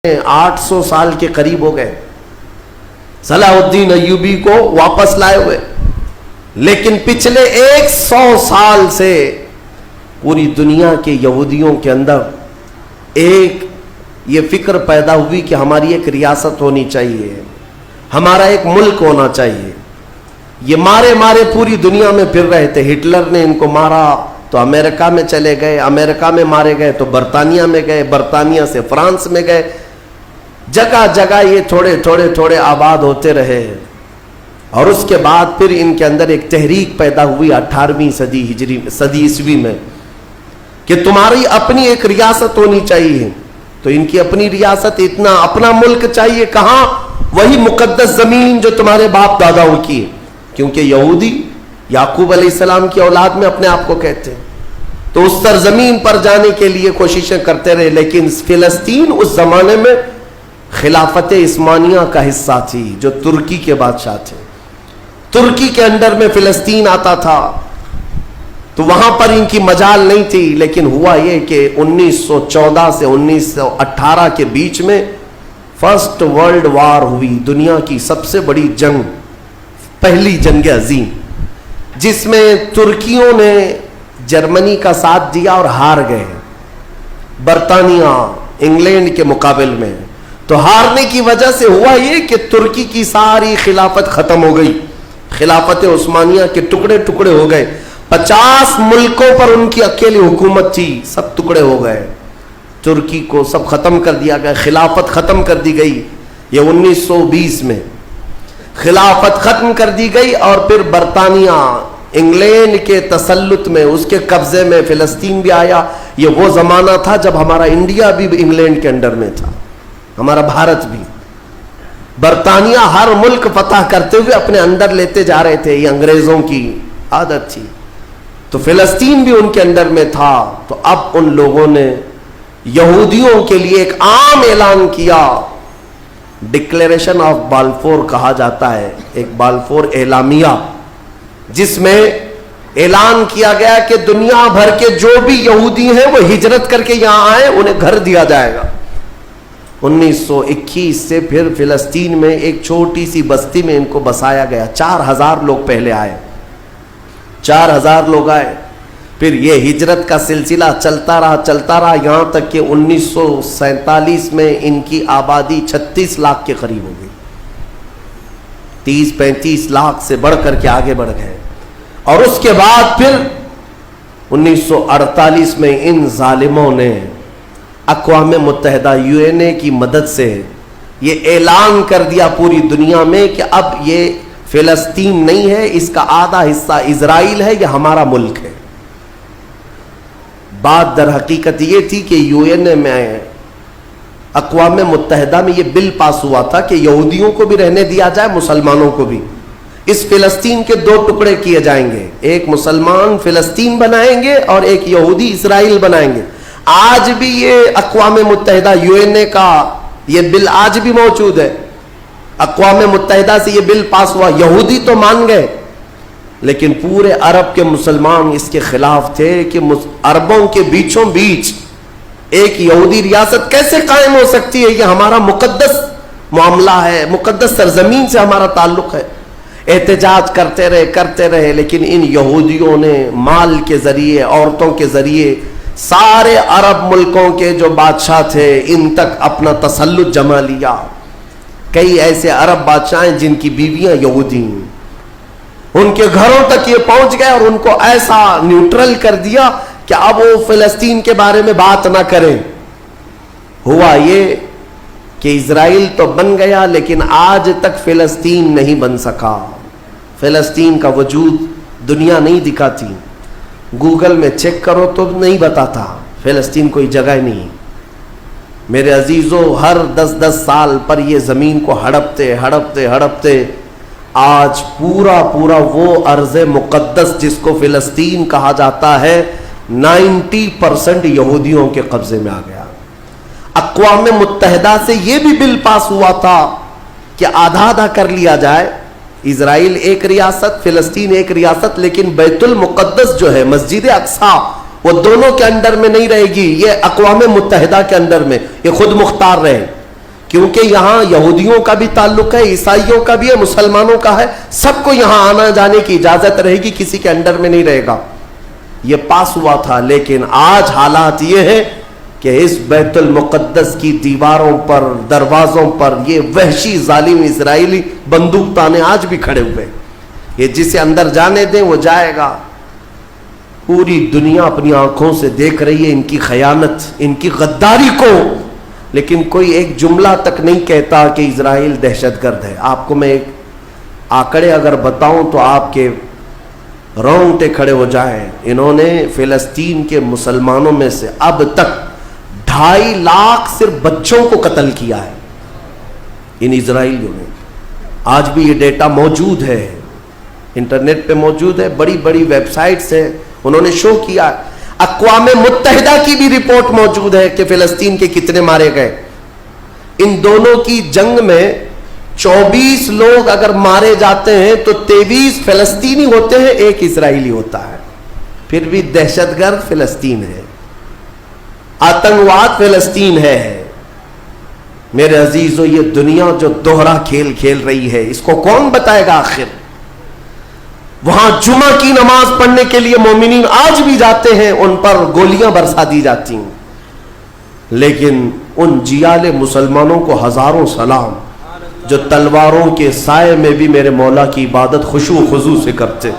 800 سال کے قریب ہو گئے صلاح الدین ایوبی کو واپس لائے ہوئے، لیکن پچھلے 100 سال سے پوری دنیا کے یہودیوں کے اندر ایک یہ فکر پیدا ہوئی کہ ہماری ایک ریاست ہونی چاہیے، ہمارا ایک ملک ہونا چاہیے۔ یہ مارے پوری دنیا میں پھر رہے تھے، ہٹلر نے ان کو مارا تو امریکہ میں چلے گئے، امریکہ میں مارے گئے تو برطانیہ میں گئے، برطانیہ سے فرانس میں گئے، جگہ جگہ یہ تھوڑے آباد ہوتے رہے۔ اور اس کے بعد پھر ان کے اندر ایک تحریک پیدا ہوئی 18ویں صدی عیسوی میں کہ تمہاری اپنی ایک ریاست ہونی چاہیے۔ تو ان کی اپنی ریاست، اتنا اپنا ملک چاہیے، کہاں؟ وہی مقدس زمین جو تمہارے باپ داداؤں کی ہے، کیونکہ یہودی یعقوب علیہ السلام کی اولاد میں اپنے آپ کو کہتے ہیں۔ تو اس سرزمین پر جانے کے لیے کوششیں کرتے رہے، لیکن فلسطین اس زمانے میں خلافت عثمانیہ کا حصہ تھی، جو ترکی کے بادشاہ تھے۔ ترکی کے انڈر میں فلسطین آتا تھا، تو وہاں پر ان کی مجال نہیں تھی۔ لیکن ہوا یہ کہ 1914 سے 1918 کے بیچ میں فرسٹ ورلڈ وار ہوئی، دنیا کی سب سے بڑی جنگ، پہلی جنگ عظیم، جس میں ترکیوں نے جرمنی کا ساتھ دیا اور ہار گئے برطانیہ انگلینڈ کے مقابل میں۔ تو ہارنے کی وجہ سے ہوا یہ کہ ترکی کی ساری خلافت ختم ہو گئی، خلافت عثمانیہ کے ٹکڑے ٹکڑے ہو گئے، 50 ملکوں پر ان کی اکیلی حکومت تھی، سب ٹکڑے ہو گئے، ترکی کو سب ختم کر دیا گیا، خلافت ختم کر دی گئی۔ یہ 1920 میں خلافت ختم کر دی گئی، اور پھر برطانیہ انگلینڈ کے تسلط میں، اس کے قبضے میں فلسطین بھی آیا۔ یہ وہ زمانہ تھا جب ہمارا انڈیا بھی انگلینڈ کے انڈر میں تھا، ہمارا بھارت بھی۔ برطانیہ ہر ملک فتح کرتے ہوئے اپنے اندر لیتے جا رہے تھے، یہ انگریزوں کی عادت تھی۔ تو فلسطین بھی ان کے اندر میں تھا۔ تو اب ان لوگوں نے یہودیوں کے لیے ایک عام اعلان کیا، ڈکلیریشن آف بالفور کہا جاتا ہے، ایک بالفور اعلامیہ، جس میں اعلان کیا گیا کہ دنیا بھر کے جو بھی یہودی ہیں وہ ہجرت کر کے یہاں آئے، انہیں گھر دیا جائے گا۔ 1921 سے پھر فلسطین میں ایک چھوٹی سی بستی میں ان کو بسایا گیا۔ 4000 لوگ پہلے آئے، 4000 لوگ آئے، پھر یہ ہجرت کا سلسلہ چلتا رہا یہاں تک کہ 1947 میں ان کی آبادی 36 لاکھ کے قریب ہو گئی، 30-35 لاکھ سے بڑھ کر کے آگے بڑھ گئے۔ اور اس کے بعد پھر 1948 میں ان ظالموں نے اقوام متحدہ UN کی مدد سے یہ اعلان کر دیا پوری دنیا میں کہ اب یہ فلسطین نہیں ہے، اس کا آدھا حصہ اسرائیل ہے، یہ ہمارا ملک ہے۔ بات در حقیقت یہ تھی کہ UN میں، اقوام متحدہ میں یہ بل پاس ہوا تھا کہ یہودیوں کو بھی رہنے دیا جائے، مسلمانوں کو بھی۔ اس فلسطین کے 2 ٹکڑے کیے جائیں گے، ایک مسلمان فلسطین بنائیں گے اور ایک یہودی اسرائیل بنائیں گے۔ آج بھی یہ اقوام متحدہ UN کا یہ بل آج بھی موجود ہے، اقوام متحدہ سے یہ بل پاس ہوا۔ یہودی تو مان گئے، لیکن پورے عرب کے مسلمان اس کے خلاف تھے کہ عربوں کے بیچوں بیچ ایک یہودی ریاست کیسے قائم ہو سکتی ہے؟ یہ ہمارا مقدس معاملہ ہے، مقدس سرزمین سے ہمارا تعلق ہے۔ احتجاج کرتے رہے، لیکن ان یہودیوں نے مال کے ذریعے، عورتوں کے ذریعے سارے عرب ملکوں کے جو بادشاہ تھے ان تک اپنا تسلط جما لیا۔ کئی ایسے عرب بادشاہ ہیں جن کی بیویاں یہودی ہیں، ان کے گھروں تک یہ پہنچ گئے اور ان کو ایسا نیوٹرل کر دیا کہ اب وہ فلسطین کے بارے میں بات نہ کریں۔ ہوا یہ کہ اسرائیل تو بن گیا، لیکن آج تک فلسطین نہیں بن سکا۔ فلسطین کا وجود دنیا نہیں دکھاتی، گوگل میں چیک کرو تو نہیں بتاتا، فلسطین کوئی جگہ نہیں۔ میرے عزیزو، ہر 10 سال پر یہ زمین کو ہڑپتے آج پورا وہ ارض مقدس جس کو فلسطین کہا جاتا ہے 90% یہودیوں کے قبضے میں آ گیا۔ اقوام متحدہ سے یہ بھی بل پاس ہوا تھا کہ آدھا کر لیا جائے، اسرائیل ایک ریاست، فلسطین ایک ریاست، لیکن بیت المقدس جو ہے، مسجد اقصیٰ، وہ دونوں کے انڈر میں نہیں رہے گی، یہ اقوام متحدہ کے انڈر میں، یہ خود مختار رہے۔ کیونکہ یہاں یہودیوں کا بھی تعلق ہے, عیسائیوں کا بھی ہے, مسلمانوں کا ہے, سب کو یہاں آنا جانے کی اجازت رہے گی, کسی کے انڈر میں نہیں رہے گا. یہ پاس ہوا تھا. لیکن آج حالات یہ ہے کہ اس بیت المقدس کی دیواروں پر, دروازوں پر یہ وحشی ظالم اسرائیلی بندوق تانے آج بھی کھڑے ہوئے. یہ جسے اندر جانے دیں وہ جائے گا. پوری دنیا اپنی آنکھوں سے دیکھ رہی ہے ان کی خیانت, ان کی غداری کو, لیکن کوئی ایک جملہ تک نہیں کہتا کہ اسرائیل دہشت گرد ہے. آپ کو میں ایک آنکڑے اگر بتاؤں تو آپ کے رونگٹے کھڑے ہو جائیں. انہوں نے فلسطین کے مسلمانوں میں سے اب تک 2.5 لاکھ صرف بچوں کو قتل کیا ہے ان اسرائیلیوں نے. آج بھی یہ ڈیٹا موجود ہے, انٹرنیٹ پہ موجود ہے, بڑی بڑی ویب سائٹس ہیں, انہوں نے شو کیا. اقوام متحدہ کی بھی رپورٹ موجود ہے کہ فلسطین کے کتنے مارے گئے. ان دونوں کی جنگ میں 24 لوگ اگر مارے جاتے ہیں تو 23 فلسطینی ہوتے ہیں, 1 اسرائیلی ہوتا ہے. پھر بھی دہشت گرد فلسطین ہے, آتنکواد فلسطین ہے. میرے عزیزو, یہ دنیا جو دوہرا کھیل کھیل رہی ہے اس کو کون بتائے گا آخر؟ وہاں جمعہ کی نماز پڑھنے کے لیے مومنین آج بھی جاتے ہیں, ان پر گولیاں برسا دی جاتی ہیں, لیکن ان جیال مسلمانوں کو ہزاروں سلام جو تلواروں کے سائے میں بھی میرے مولا کی عبادت خشوع و خضوع سے کرتے.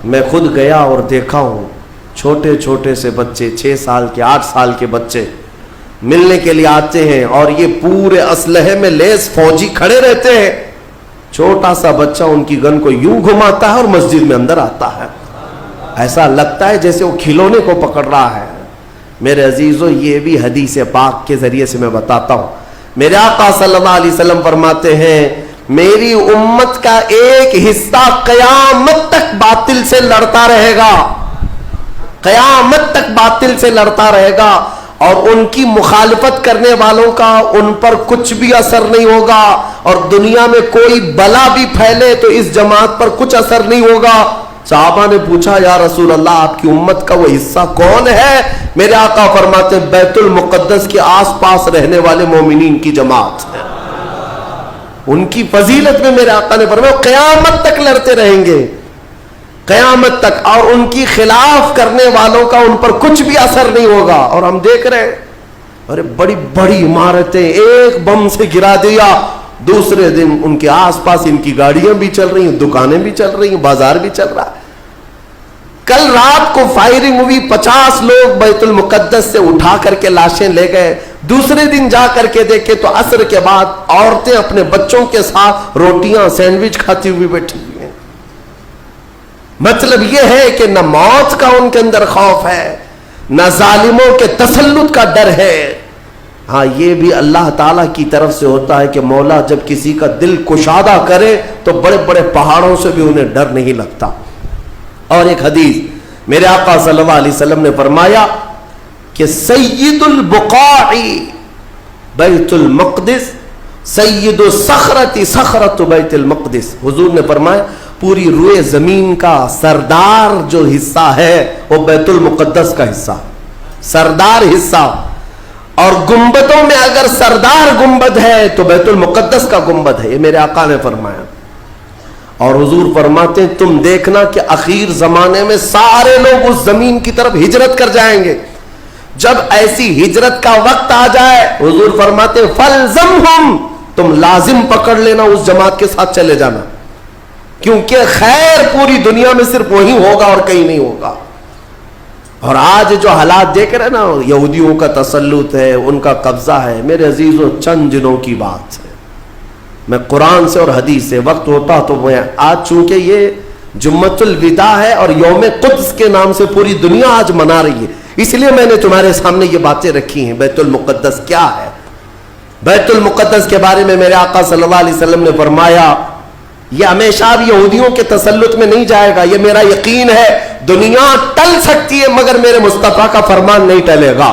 میں خود گیا اور دیکھا ہوں, چھوٹے چھوٹے سے بچے, 6 سال کے 8 سال کے بچے ملنے کے لیے آتے ہیں, اور یہ پورے اسلحے میں لیس فوجی کھڑے رہتے ہیں. چھوٹا سا بچہ ان کی گن کو یوں گھماتا ہے اور مسجد میں اندر آتا ہے. ایسا لگتا ہے جیسے وہ کھلونے کو پکڑ رہا ہے. میرے عزیزو, یہ بھی حدیث پاک کے ذریعے سے میں بتاتا ہوں. میرے آقا صلی اللہ علیہ وسلم فرماتے ہیں, میری امت کا ایک حصہ قیامت تک باطل سے لڑتا رہے گا, قیامت تک باطل سے لڑتا رہے گا, اور ان کی مخالفت کرنے والوں کا ان پر کچھ بھی اثر نہیں ہوگا, اور دنیا میں کوئی بلا بھی پھیلے تو اس جماعت پر کچھ اثر نہیں ہوگا. صحابہ نے پوچھا, یا رسول اللہ آپ کی امت کا وہ حصہ کون ہے؟ میرے آقا فرماتے ہیں, بیت المقدس کے آس پاس رہنے والے مومنین کی جماعت ہے. ان کی فضیلت میں میرے آقا نے فرمایا قیامت تک لڑتے رہیں گے, قیامت تک, اور ان کی خلاف کرنے والوں کا ان پر کچھ بھی اثر نہیں ہوگا. اور ہم دیکھ رہے ہیں, ارے بڑی بڑی عمارتیں ایک بم سے گرا دیا, دوسرے دن ان کے آس پاس ان کی گاڑیاں بھی چل رہی ہیں, دکانیں بھی چل رہی ہیں, بازار بھی چل رہا ہے. کل رات کو فائرنگ ہوئی, 50 لوگ بیت المقدس سے اٹھا کر کے لاشیں لے گئے. دوسرے دن جا کر کے دیکھے تو عصر کے بعد عورتیں اپنے بچوں کے ساتھ روٹیاں سینڈوچ کھاتی ہوئی بیٹھی ہوئی ہیں. مطلب یہ ہے کہ نہ موت کا ان کے اندر خوف ہے, نہ ظالموں کے تسلط کا ڈر ہے. ہاں یہ بھی اللہ تعالیٰ کی طرف سے ہوتا ہے کہ مولا جب کسی کا دل کشادہ کرے تو بڑے بڑے پہاڑوں سے بھی انہیں ڈر نہیں لگتا. اور ایک حدیث میرے آقا صلی اللہ علیہ وسلم نے فرمایا کہ سید البقاع بیت المقدس, سید الصخرۃ صخرۃ بیت المقدس. حضور نے فرمایا پوری روئے زمین کا سردار جو حصہ ہے وہ بیت المقدس کا حصہ, سردار حصہ. اور گنبدوں میں اگر سردار گنبد ہے تو بیت المقدس کا گنبد ہے, یہ میرے آقا نے فرمایا. اور حضور فرماتے ہیں تم دیکھنا کہ اخیر زمانے میں سارے لوگ اس زمین کی طرف ہجرت کر جائیں گے. جب ایسی ہجرت کا وقت آ جائے, حضور فرماتے ہیں فَلْزَمْهُمْ, تم لازم پکڑ لینا, اس جماعت کے ساتھ چلے جانا, کیونکہ خیر پوری دنیا میں صرف وہی ہوگا اور کہیں نہیں ہوگا. اور آج جو حالات دیکھ رہے ہیں نا, یہودیوں کا تسلط ہے, ان کا قبضہ ہے. میرے عزیزوں, چند دنوں کی بات ہے, میں قرآن سے اور حدیث سے, وقت ہوتا تو میں آج, چونکہ یہ جمعۃ الوداع ہے اور یوم قدس کے نام سے پوری دنیا آج منا رہی ہے, اس لیے میں نے تمہارے سامنے یہ باتیں رکھی ہیں. بیت المقدس کیا ہے؟ بیت المقدس کے بارے میں میرے آقا صلی اللہ علیہ وسلم نے فرمایا یہ ہمیشہ اب یہودیوں کے تسلط میں نہیں جائے گا. یہ میرا یقین ہے, دنیا ٹل سکتی ہے مگر میرے مصطفیٰ کا فرمان نہیں ٹلے گا.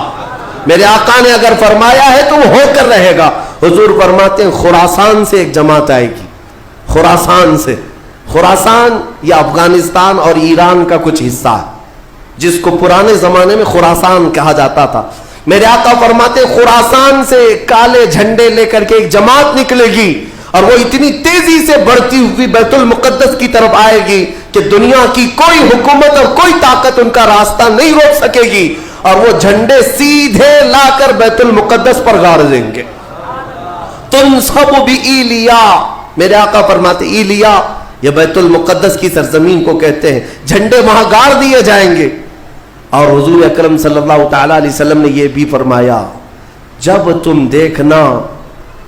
میرے آقا نے اگر فرمایا ہے تو وہ ہو کر رہے گا. حضور فرماتے ہیں خراسان سے ایک جماعت آئے گی, خراسان سے. خراسان یہ افغانستان اور ایران کا کچھ حصہ ہے, جس کو پرانے زمانے میں خراسان کہا جاتا تھا. میرے آقا فرماتے خراسان سے کالے جھنڈے لے کر کے ایک جماعت نکلے گی اور وہ اتنی تیزی سے بڑھتی ہوئی بیت المقدس کی طرف آئے گی کہ دنیا کی کوئی حکومت اور کوئی طاقت ان کا راستہ نہیں روک سکے گی، اور وہ جھنڈے سیدھے لا کر بیت المقدس پر گاڑ دیں گے۔ تنصب بإیلیا، میرے آقا فرماتے ایلیا یہ بیت المقدس کی سرزمین کو کہتے ہیں، جھنڈے وہاں گاڑ دیے جائیں گے۔ اور حضور اکرم صلی اللہ تعالیٰ علیہ وسلم نے یہ بھی فرمایا، جب تم دیکھنا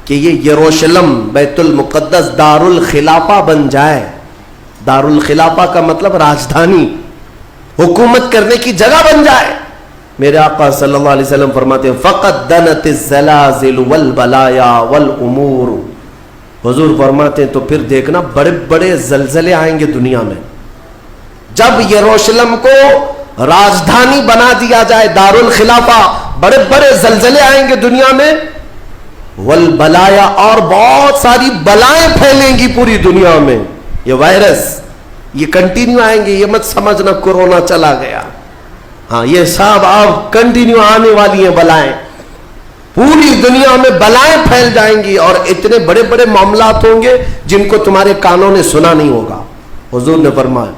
کہ یہ یروشلم بیت المقدس دار الخلافہ بن جائے، دار الخلافہ کا مطلب راجدھانی، حکومت کرنے کی جگہ بن جائے، میرے آقا صلی اللہ علیہ وسلم فرماتے ہیں فقد دنت الزلازل والبلایا والامور، حضور فرماتے ہیں تو پھر دیکھنا بڑے بڑے زلزلے آئیں گے دنیا میں۔ جب یروشلم کو راجدھانی بنا دیا جائے، دار الخلافہ، بڑے بڑے زلزلے آئیں گے دنیا میں، والبلایا، اور بہت ساری بلائیں پھیلیں گی پوری دنیا میں۔ یہ وائرس یہ کنٹینیو آئیں گے، یہ مت سمجھنا کورونا چلا گیا، ہاں یہ سب اب کنٹینیو آنے والی ہیں بلائیں، پوری دنیا میں بلائیں پھیل جائیں گی، اور اتنے بڑے بڑے معاملات ہوں گے جن کو تمہارے کانوں نے سنا نہیں ہوگا، حضور نے فرمایا۔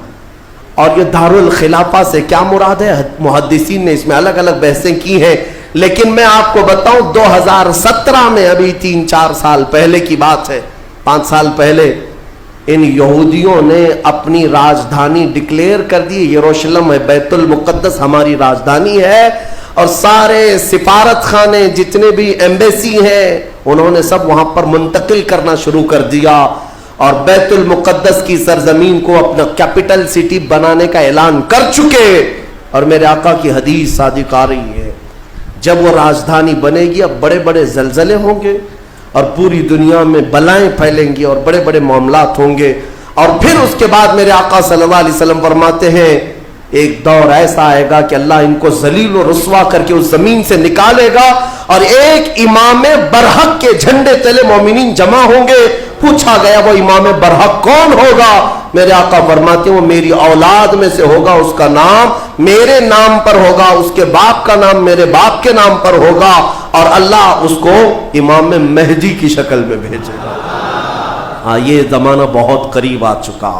اور یہ دار الخلافہ سے کیا مراد ہے؟ محدثین نے اس میں الگ الگ بحثیں کی ہیں، لیکن میں آپ کو بتاؤں 2017 میں، ابھی 3-4 سال پہلے کی بات ہے، 5 سال پہلے، ان یہودیوں نے اپنی راجدھانی ڈکلیئر کر دی، یروشلم ہے، بیت المقدس ہماری راجدھانی ہے، اور سارے سفارت خانے جتنے بھی ایمبیسی ہیں انہوں نے سب وہاں پر منتقل کرنا شروع کر دیا، اور بیت المقدس کی سرزمین کو اپنا کیپٹل سٹی بنانے کا اعلان کر چکے۔ اور میرے آقا کی حدیث صادق آ رہی ہے، جب وہ راجدھانی بنے گی اب بڑے بڑے زلزلے ہوں گے، اور پوری دنیا میں بلائیں پھیلیں گی، اور بڑے بڑے معاملات ہوں گے، اور پھر اس کے بعد میرے آقا صلی اللہ علیہ وسلم فرماتے ہیں ایک دور ایسا آئے گا کہ اللہ ان کو ذلیل و رسوا کر کے اس زمین سے نکالے گا، اور ایک امام برحق کے جھنڈے تلے مومنین جمع ہوں گے۔ پوچھا گیا وہ امام برحق کون ہوگا؟ میرے آقا فرماتے ہیں وہ میری اولاد میں سے ہوگا، اس کا نام میرے نام پر ہوگا، اس کے باپ کا نام میرے باپ کے نام پر ہوگا، اور اللہ اس کو امام مہدی کی شکل میں بھیجے گا۔ ہاں یہ زمانہ بہت قریب آ چکا،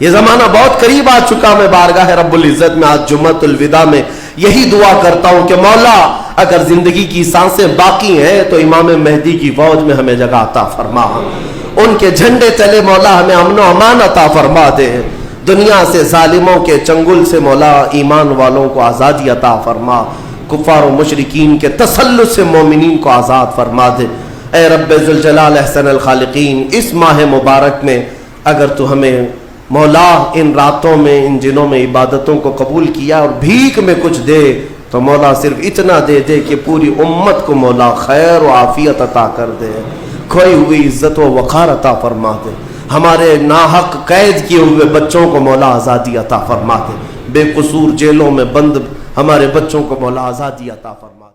یہ زمانہ بہت قریب آ چکا۔ میں بارگاہ رب العزت میں آج جمعۃ الوداع میں یہی دعا کرتا ہوں کہ مولا اگر زندگی کی سانسیں باقی ہیں تو امام مہدی کی فوج میں ہمیں جگہ عطا فرما، ان کے جھنڈے تلے مولا ہمیں امن و امان عطا فرما دے، دنیا سے ظالموں کے چنگل سے مولا ایمان والوں کو آزادی عطا فرما، کفار و مشرکین کے تسلط سے مومنین کو آزاد فرما دے۔ اے رب ذوالجلال احسن الخالقین، اس ماہ مبارک میں اگر تو ہمیں مولا ان راتوں میں ان دنوں میں عبادتوں کو قبول کیا اور بھیک میں کچھ دے تو مولا صرف اتنا دے دے کہ پوری امت کو مولا خیر و عافیت عطا کر دے، کھوئی ہوئی عزت و وقار عطا فرما دے، ہمارے ناحق قید کیے ہوئے بچوں کو مولا آزادی عطا فرما دے، بے قصور جیلوں میں بند ہمارے بچوں کو مولا آزادی عطا فرما